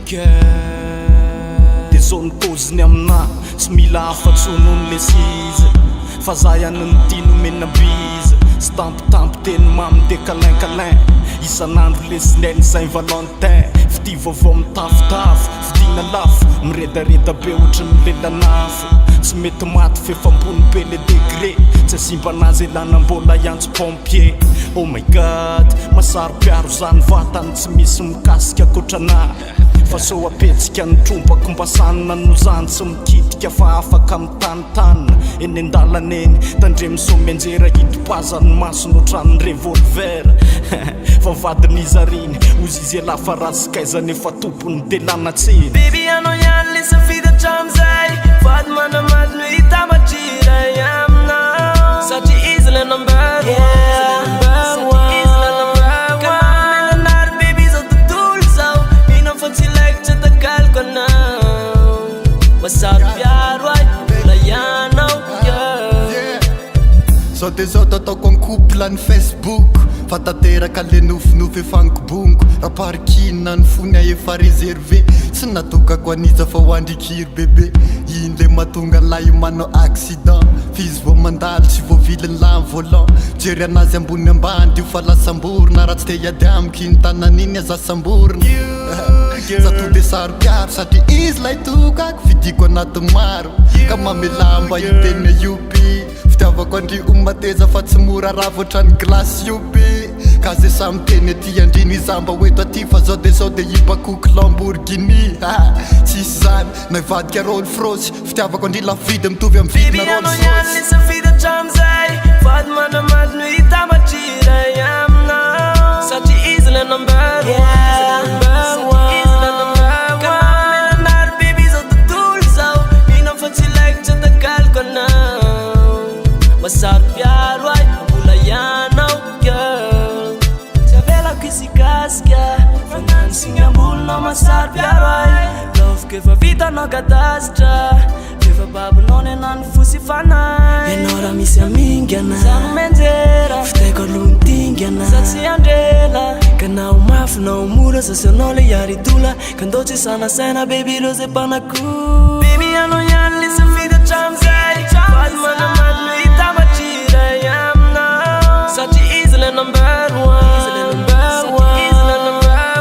De zone koziny amina sy mila afatsonony le sizy fa za ihany nitino menabizy sy tampotampo teny mamy de câlin isan'andro lesineny zay valentin fity vaovao mitafotafo fidina lafo miredareda be ohatry ny lelanafo tsy mety maty fefambony be le degré tsy asimba anazy elanam-bola iantso pompier. Oh my god, mahasaropiaro zany vatany tsy misy mikasika akoatranahy fa so apetsika ny trompako mba sanina no zany tsy mikitika fa afaka mitanitanina eny an-dalana eny tandremy somenjera hitopazany masony ohatrany revolver fa vadin'izariny ozy izy elafa raha skaiz nefa tompony de lanatsiny. Baby anao ihany le safidy hatramizay vady manamaty no hita matriray aminao satria izy le number one. Mahasaropiaro ay mbola ianao Zao de zao ataoko en couple ny Facebook fa tanteraka le nofinofy efankoboniko raparikina ny fony efa réservé sy natokako aniza fa hoandrikiry bebe iny le mahatonga lahy manao accident fizy vo mandalo sy voaviliny lany volant jery anazy ambony ambany dio fa lasamborona raha tsy te hiady amiko iny tanan'iny azasamborona za to de saropiaro satria izy lay tokako vidiko anaty maro ka mamelamba iteny yopi fitiavako andry omateza fa tsy mora ravo ohatrany glasy yopi ka ze samy teny aty andriny izamba hoeto aty fa zao de hipakoko Lamborghini tsisy zany na ivadika Rolls Royce fitiavako andry lafidy mitovy amy vidina Rolls Royce. Baby anao ihany le safidy hatramizay vady manamaty no hita matriray aminao satria izy le number one. Mahasaropiaro ay mbola ianao girl tsy avelako isikasika fa nany singambolonao mahasaropiaro ay laofiko efa vitanao gadasitra efa babinao ny anany fosy fanay ianao raha misy amingana zano menjera fitaiko aloha nitingana za tsy andrela ka nao mafy nao mora sasanao le yaridola ka ndao tsy sanasaina baby reo zay mpanako. Baby anao ihany le safidy hatramizay vady manamaty no hita matriray aminao satria izy le number one.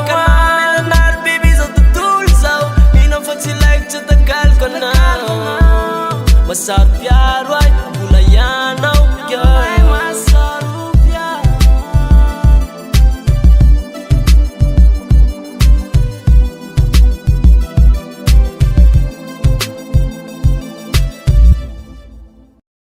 Ka baby zao tontolo zao minao fa tsy laiko tsy atagaliko anao mahasaropiaro